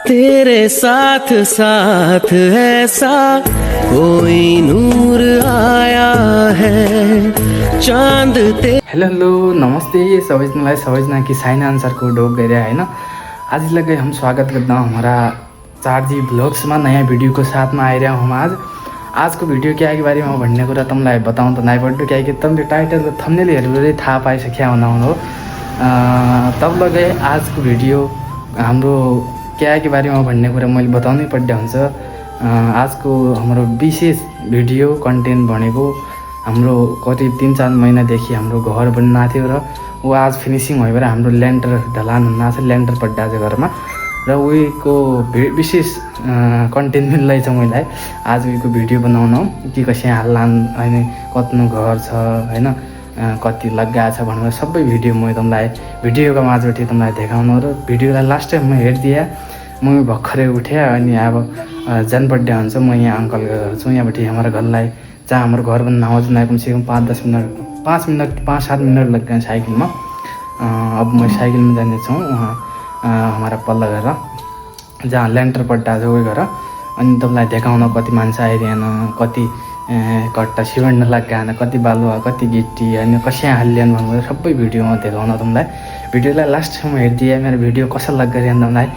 तेरे साथ साथ ऐसा कोई नूर आया है चांद ते। हेलो नमस्ते सबैजनालाई कि साइन आंसरको डोक गरे हैन। आजलाई हम स्वागत करता हूँ हमारा 4G ब्लॉग्स में नया वीडियो को साथ में आइरह्यौँ हम आज को वीडियो क्या के बारे में भन्ने कुरा तमलाई बताउँ त नाइ पर्यो क्या कि तुमले टाइटल थम्बनेल हेरेर थाहा पाइसक्या हुना हो। तब लगे आज को वीडियो हाम्रो क्या के बारे में भन्ने कुरा मैले बताउनै पर्ने हुन्छ। आज को हाम्रो विशेष वीडियो कन्टेन्ट भनेको हाम्रो कति 3-4 महिनादेखि हाम्रो घर बन्न थियो र वो आज फिनिशिङ भएर हाम्रो ल्यान्डर ढलान हुन छ, ल्यान्डर पड्डा छ घरमा र उहीको विशेष कन्टेन्ट मिल्दैछ मलाई आज उहीको भिडियो बनाउन कि कसै हाल्लान हैन कत्नु घर छ हैन कति लग्गा छ भनेर सबै भिडियो म तपाईलाई भिडियोको माझबाट तपाईलाई देखाउन र भिडियोलाई लास्ट टाइम म हेर्दिया म भर्खरै उठे अनि अब जान पड्डे हुन्छ। म यहाँ अंकल घर छु, यहाँबाट हाम्रो घरलाई जहाँ हाम्रो घर बन्न आउँछ न कम से कम 5-7 मिनट लग्छ साइकलमा। अब म साइकलमा जाने छु वहाँ हमारा पल्ला घर जहाँ ल्यान्डर पड्डा छ उही घर अनि तपाईलाई देखाउन कति मान्छे आइरहेन, कति कट्टा सिमेन्ट लगाएन, कति बालुवा कति गिट्टी अनि कसै हाल्ल्यान भनेर सबै भिडियोमा देखाउन तपाईलाई। भिडियोलाई लास्टसम्म हेर्दिए मेरो भिडियो कस्तो लाग्यो तपाईलाई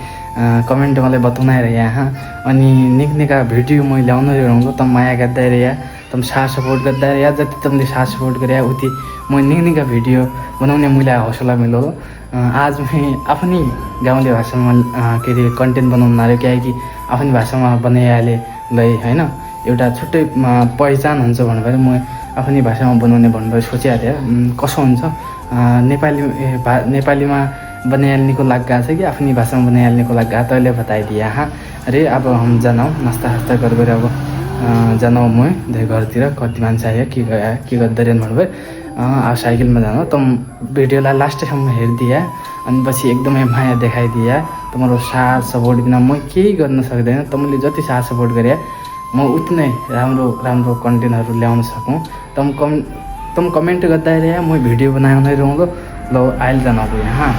कमेन्ट मलाई बताउन रहे यहाँ अनि निक्नेका भिडियो म ल्याउन रहूँगा तम माया गर्दै रहे तम साथ सपोर्ट गर्दै रहे जति तुमले साथ सपोर्ट गरे उति म निक्नेका भिडियो बनाउने मलाई हौसला मिलो। आज मैं अपनी गाउँले भाषामा के अरे कन्टेन्ट बनाउन आयो क्या कि आफ्नै भाषामा बनाइहाले लै हैन एउटा छुट्टै पहिचान हुन्छ भनेर म आफ्नै भाषामा बनाउने भनेर सोचेको थिएँ। कसो हुन्छ नेपालीमा बनाइहाल्नेको लाग्गा छ कि आफ्नै भाषामा बनाइहाल्नेको लाग्गा तैँले बताइदिए हाँ। अरे अब हम जानाऊ नास्ता गरेर अब जानाऊ म घरतिर कति मान्छे आयो के गर्दैरेन भनेर साइकलमा जानु त भिडियोलाई लास्टसम्म हेरिदिए अनि पछि एकदमै माया देखाइदिए। तिम्रो साथ सपोर्ट बिना म केही गर्न सक्दैन। तिमीले जति साथ सपोर्ट गरे म उतनै राम्रो कन्टेन्टहरू ल्याउन सकूँ। तुम कमेन्ट गर्दै रहे म भिडियो बनाउँदै रहूँगा। ल आइल जानु यहाँ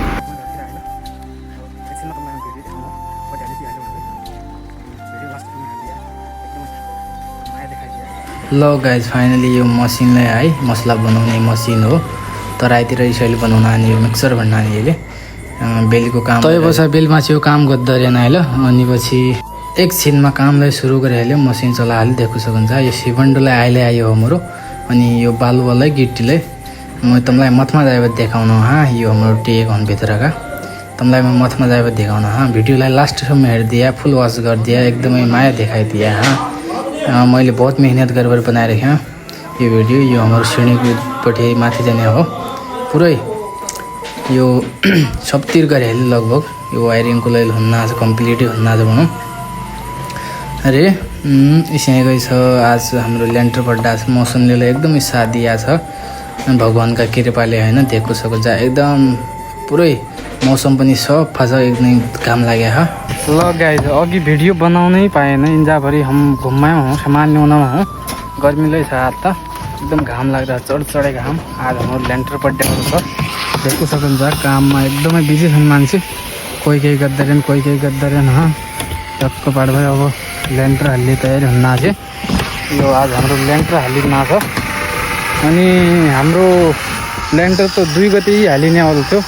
ल गाइज फाइनली यो मसिनलाई आए मसला बनाउने मसिन हो तर आइतिर यसैले बनाउन आने यो मिक्सर भन्न आने यसले बेलको काम तै बसा बेलमा चाहिँ यो काम गर्दै रहेन हैन अनि पछि एकछिनमा कामलाई सुरु गरिहाल्यो मसिन चलाइहाल्यो। देखु सक्नुहुन्छ यो सिमन्टलाई आइले आयो हो हाम्रो अनि यो बालुवालाई गिट्टीलाई म तपाईलाई मथमा जाएर देखाउन हाँ यो हाम्रो टेक हन भित्रका तपाईलाई म मथमा जाएर देखाउन हाँ। भिडियोलाई लास्टसम्म हेर्दिया फुल वाच गर्दिया एकदमै माया देखाइदिया हाँ। मैले बहुत मेहनत गरेर बनाइराखेँ यो भिडियो। यो हाम्रो सिँढीकोपट्टि माथि जाने हो पुरै यो सबतिर गरिहाल्यो लगभग यो वायरिङको लागि हुन्न आज कम्प्लिटै हुन्न आज भनौँ। अरे यसैकै छ आज हाम्रो ल्यान्डर पड्डा छ मौसमले एकदमै साथ दिया छ भगवानका कृपाले हैन। देखो सको जा एकदम पुरै मौसम पनि सफा छ एकदमै काम लाग्यो ह। ल गाइज अघि भिडियो बनाउनै पाएन इन्जाभरि हम घुममै हौँ सामान ल्याउनमा हौँ गर्मीले छ आज त एकदम घाम लाग्दा चढे घाम। आज हाम्रो ल्यान्डर पड्डाहरू छ देखु सक्नुहुन्छ काममा एकदमै बिजी छन् मान्छे कोही केही गर्दैनन् कोही केही गर्दैनन् हाँ। टक्क पाड भयो अब ल्यान्डर हाल्ने तयारी हुन आछे। यो आज हाम्रो ल्यान्डर हालिन छ अनि हाम्रो ल्यान्डर त 2 गते हालिने अरू थियो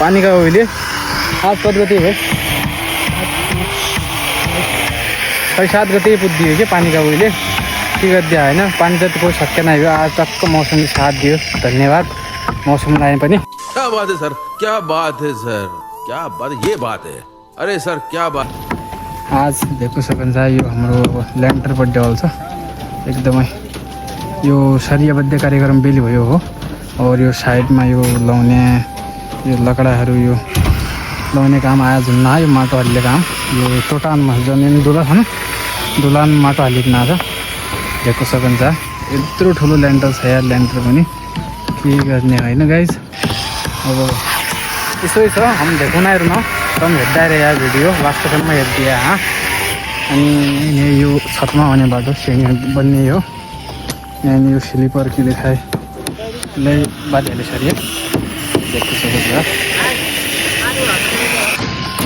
पानीका उहिले आज 7 गते भयो 7 गते पुगिदियो कि पानीका उहिले के गरिदियो होइन पानी जति कोही सकेन आयो। आज टक्क मौसमले साथ दियो धन्यवाद मौसमलाई पनि। क्या बात है सर, क्या बात है सर, क्या बात ये बात है। अरे सर क्या बात। आज देखु सक्नुहुन्छ यो हाम्रो ल्यान्डर बर्थडे हल छ एकदमै यो सरियाबद्ध कार्यक्रम बेली भयो हो और यो साइडमा यो लाउने यो लकडाहरू यो लाउने काम आज हुन्न यो माटो हाल्ने काम यो टोटानमा जमिन दुला छ न दुलान माटो हालिकन छ। देखु सक्नुहुन्छ यत्रो ठुलो ल्यान्डर छ यार ल्यान्डर पनि के गर्ने होइन गाइज। अब यसो छ हम देखाउन न तम हेर्दै रहे यार भिडियो लास्टसम्म हेर्दिए हाँ। अनि यो छतमा आउने बाटो सिँढी बन्ने हो यहाँ यो स्लिपर के देखाए लै बाटोले सरी देखु सक्नुहुन्छ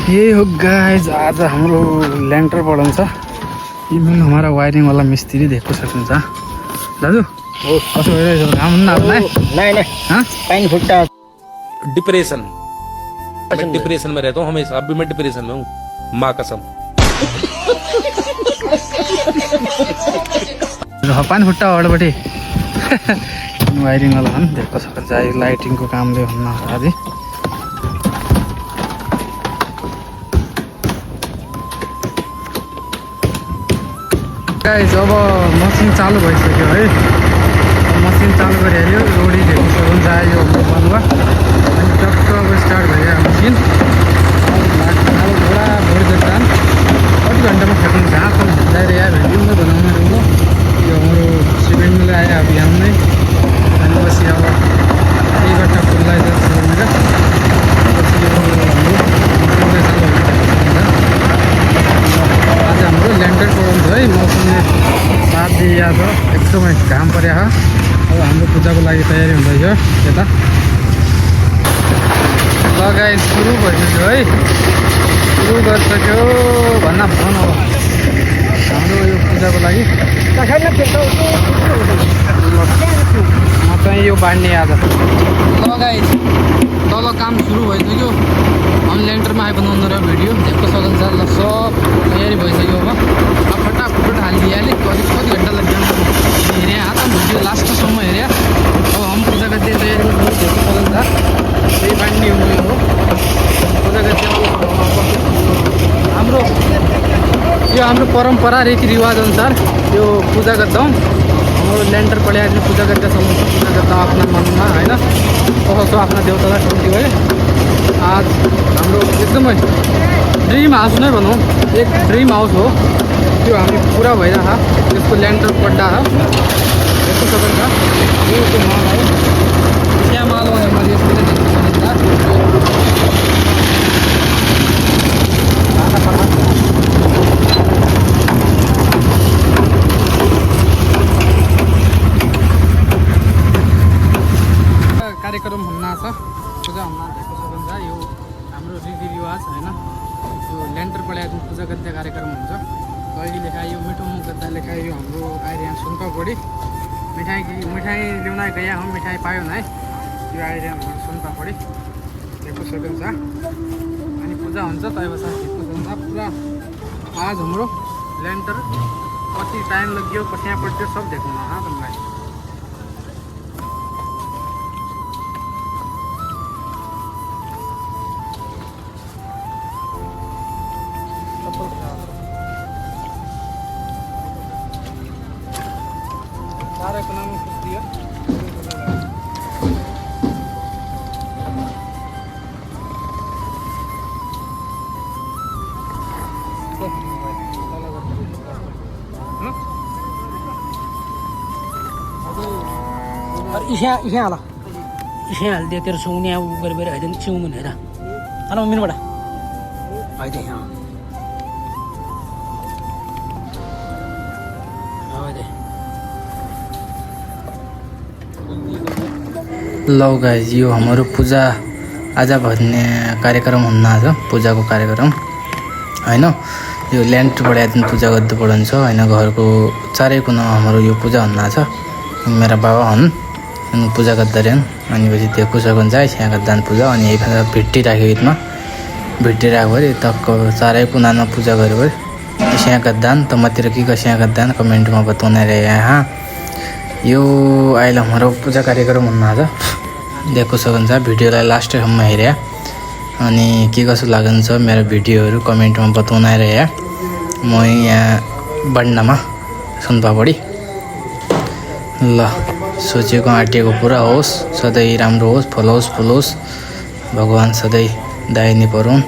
ये हो गाइज, आज हाम्रो ल्यान्टर बनाउँछ। इभन हमारा वायरिङ वाला मिस्त्री देखो सक्नुहुन्छ दाजु। हो कसो भइरहेछ काम हुन्न अब? नहीं नहीं हाँ पाइन फुट्टा डिप्रेशन मैं डिप्रेशन में रहता हूँ हमेशा। अब भी मैं डिप्रेशन में हूँ, माँ कसम। पानी फुट्टा अगाडिपट्टि वायरिङ वाला हो नि देखो सक्नुहुन्छ। यो लाइटिङको कामले हुन्न आदि। गाइस अब मसिन चालु भइसक्यो है। मसिन चालु गरिहाल्यो। रोडी देख्न सक्नुहुन्छ यो बलुवा अनि टक्क अब स्टार्ट भयो मसिन। अब थोड़ा भोर जता कति घन्टामा खत्म जहाँ पर जाएर यहाँ भिडियो में बनाउने रहेको। यो हाम्रो सिमेन्ट मिल आयो अब यहाँ नै अनि पछि अब एक घन्टा खुल्ला सिमेन्ट पछि यो हाम्रो चालु हुन्छ। आज हाम्रो ल्यान्डर पढाउँछ है। मौसमले साथ दिइरहेको छ, एकदमै घाम परेको छ। अब हाम्रो पूजाको लागि तयारी हुँदैछ यता। लगाइ सुरु भइसक्यो है, सुरु गरिसक्यो भन्न फोन अब हाम्रो यो पूजाको लागि। म चाहिँ यो बाँड्ने आज लगाइ तल काम सुरु भइसक्यो। हम ल्यान्डरमा आइबनाउनु र भिडियो देख्न सक्नुहुन्छ। ल सब तयारी भइसक्यो। अब फटाफट हालिदिइहालेँ। कति घन्टा लाग्यो हेरेँ हात भिडियो लास्टसम्म हेरेँ। अब हम पूजा गर्दै तयारी देख्न सक्नुहुन्छ। त्यही बाँड्ने हो पूजा गर्दै हाम्रो यो हाम्रो परम्परा रीतिरिवाज अनुसार यो पूजा गर्दा हाम्रो ल्यान्डर पढाएर पूजा गर्दा सक्नुहुन्छ। पूजा गर्दा आफ्ना मनमा होइन कसो आफ्ना देवतालाई ठुल्ती भयो। आज हाम्रो एकदमै ड्रिम हाउस नै भनौँ, एक ड्रिम हाउस हो त्यो हामी पुरा भइरह। त्यसको ल्यान्डर पड्डा हो यस्तो सक्नुहुन्छ। यो चाहिँ माल हो, त्यहाँ माल हो मैले यसको कार्यक्रम हुन्न छ, पूजा हुन्न देख्न सक्नुहुन्छ। यो हाम्रो रीतिरिवाज होइन। यो ल्यान्डर पढाएर पूजा गर्दा कार्यक्रम हुन्छ। कहिले लेखा यो मिठो मुख गर्दा लेखा यो हाम्रो आएर यहाँ सुनपापडी मिठाई ल्याउन गया हौँ। मिठाई पायो है यो आएर यहाँ सुनपापडी देख्न सक्नुहुन्छ। अनि पूजा हुन्छ तैपछाडि देख्न सक्नुहुन्छ। पुरा आज हाम्रो ल्यान्डर कति टाइम लाग्यो कहाँ पड्यो सब देख्नु तपाईँलाई। सारेको नाम दियो इसे हाल इसे हालिदियो तेरो सुउने उ गरेर हैन चिउ मुनि हेर अन मिनबाट हैदे यहाँ हैदे। ल गाइस यो हाम्रो पूजा आज भन्ने कार्यक्रम हुन्न। आज पूजाको कार्यक्रम होइन। यो ल्यान्डबाट आइदिन पूजा गर्दै पढाउँछ होइन। घरको चारै कुनामा हाम्रो यो पूजा हुन्न छ। मेरा बाबा हुन् अनि पूजा गर्दा रहेन। अनि पछि देखो सक्नुहुन्छ यहाँ गर्दा पूजा। अनि यही भिट्टी राख्यो ईदमा भिट्टी राख्यो अरे टक्क चारै कुनामा पूजा गऱ्यो अरे। यहाँ गर्दा त मतिर के कसो यहाँ गर्दा कमेन्टमा बताउने रहे यहाँ। यो अहिले हाम्रो पूजा कार्यक्रम हुन्न आज देखो सक्नुहुन्छ। भिडियोलाई लास्टसम्म हेरे अनि के कसो लाग्छ मेरो भिडियोहरू कमेन्टमा बताउन रहे। म यहाँ बन्नमा सुनपापडी। ल सोचेको आँटेको पुरा होस्, सधैँ राम्रो होस्, फलोस् भगवान् सधैँ दाहिने परुन्।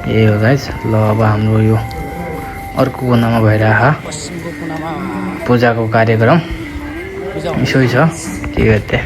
यही हो गाइस। ल अब हाम्रो यो अर्को कुनामा भइरहेको पूजाको कार्यक्रम यसै छ के गर्दै।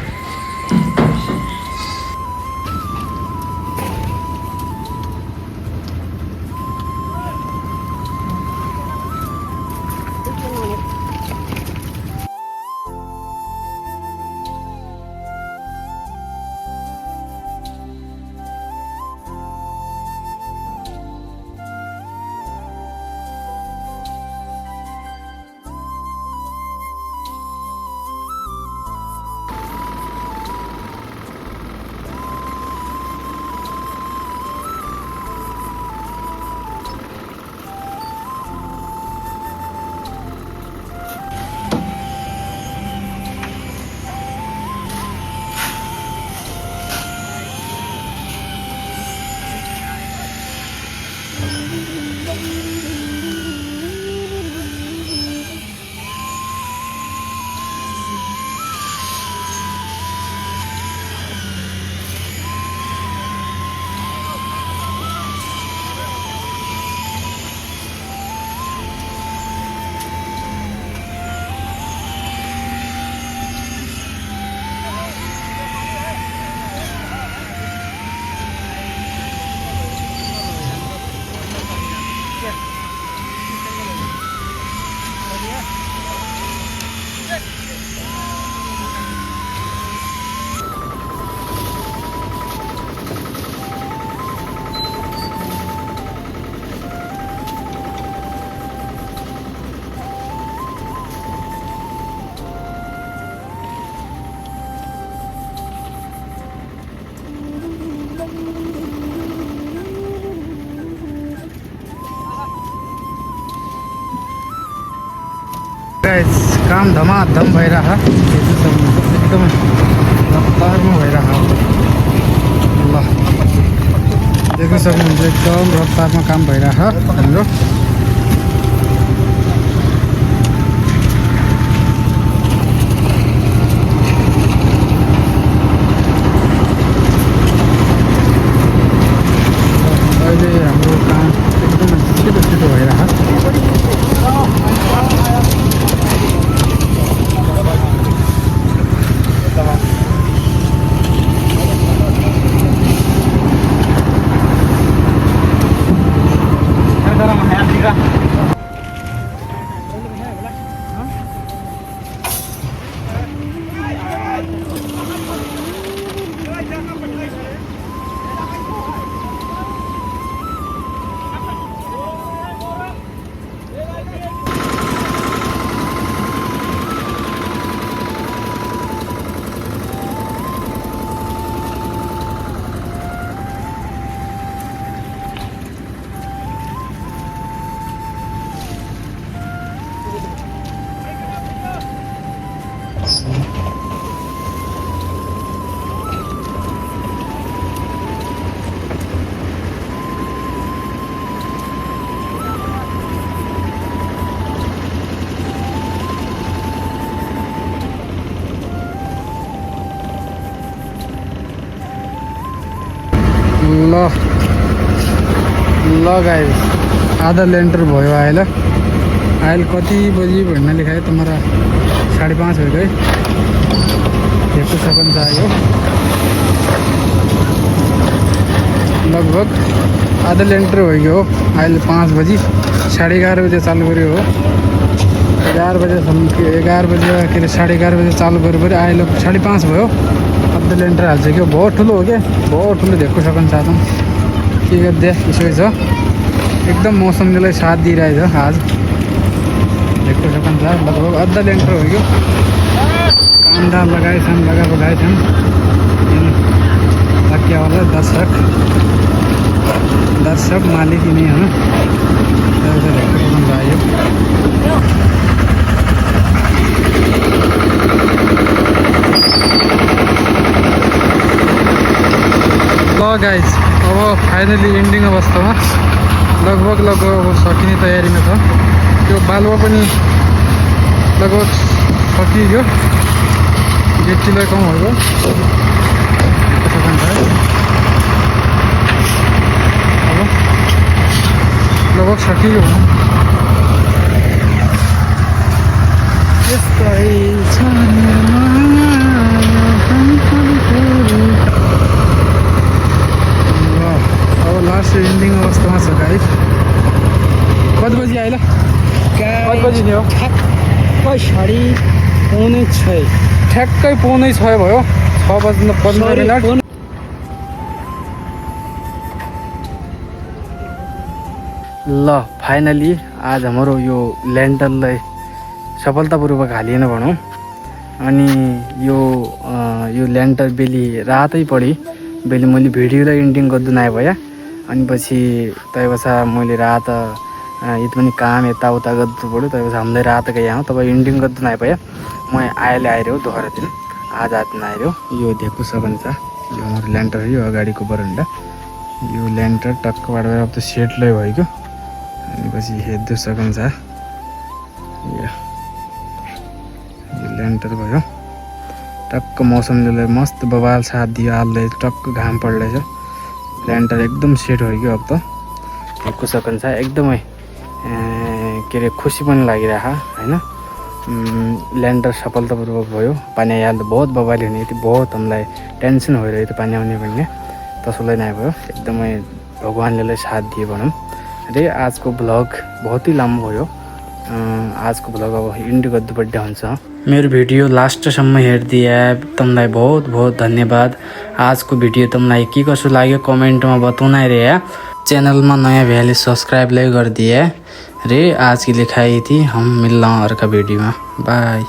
गाइस काम धमाधम भइरहेको एकदमै रफ्तारमा भइरहेको ल देख्न सक्नुहुन्छ एकदम रफ्तारमा काम भइरहेको हाम्रो अहिले हाम्रो काम एकदमै छिटो छिटो भइरहेको ल गाइस आधा लेन्टर भयो अहिले कति बजी भन्ने लेखायो तुम्हारा 5:30 हो गए हेर्नु सक्नुहुन्छ आयो लगभग आधा लेन्टर भइगयो हो अहिले 5 बजी 11:30 बजे चालू गऱ्यो हो 11 बजेसम्म 11 बजे के अरे 11:30 बजे चालू गऱ्यो भने अहिले 5:30 भयो आधा लेन्टर हाल्छ क्या बहुत ठुलो हो क्या बहुत ठुलो देख्नु सक्नुहुन्छ आदम के गर्दै यसो छ एकदम मौसमले साथ दिइरहेछ आज देख्नु सक्नुहुन्छ लगभग आधा लेन्टर हो क्या कामदार लगाएछन् लगाएछन् बाँकीवाला दर्शक मालिक यिनी होइन देख्नु सक्नुहुन्छ आयो ल गाइस अब फाइनली एन्डिङ अवस्थामा लगभग अब सकिने तयारीमा छ त्यो बालुवा पनि लगभग सकियो गेटीलाई कम भयो अब लगभग सकियो अब लास्ट एन्डिङ अवस्थामा छ गाइस कति बजी आइला कति बजी थियो ठ्याक्कै 5:45 ठ्याक्कै 5:45 भयो 6:15 मिनट ल फाइनली आज हाम्रो यो ल्यान्डरलाई सफलतापूर्वक हालिएन भनौँ अनि यो ल्यान्डर बेली रातै पढी बेली मैले भिडियोलाई एन्डिङ गर्दु नाइ भया अनि पछि त्यसपछि मैले रात यति पनि काम यताउता गर्नु पऱ्यो त्यसपछि हामीलाई रात गए यहाँ तपाईँ एन्डिङ गर्दु नाइ भया म अहिले आइरह्यो दोहोरा दिन आज दिन आइरह्यो यो देख्नु सक्नुहुन्छ यो हाम्रो ल्यान्डर यो अगाडिको बरन्डा यो ल्यान्डर टक्कबाट अब त्यो सेटलाई भइगयो अनि पछि हेर्नु सक्नुहुन्छ यो ल्यान्डर भयो टक्क मौसमले मस्त बवाल साथ दियो हालले टक्क घाम पड्दैछ ल्यान्डर एकदम सेट हो अब त हेर्नु सक्नुहुन्छ एकदमै के अरे खुसी पनि लागिरहेको होइन ल्यान्डर सफलतापूर्वक भयो पानी आइहाल्दा बहुत बवाली हुने थियो बहुत हामीलाई टेन्सन भइरहेको थियो पानी आउने भन्ने त्यसोलाई नै भयो एकदमै भगवान्ले साथ दिए भनौँ रे आजको ब्लग बहुत ही लामो भयो आजको ब्लग अब इन्ड गर्नुपर्ने हुन्छ मेरो भिडियो लास्टसम्म हेरिदिए तमलाई बहुत बहुत धन्यवाद आजको भिडियो तमलाई के कसो लाग्यो कमेन्टमा बताउनै रे चैनल में नया भैया सब्सक्राइब कर दिए रे आज की लिखाई थी हम मिल रहा हूँ और का वीडियो में बाय।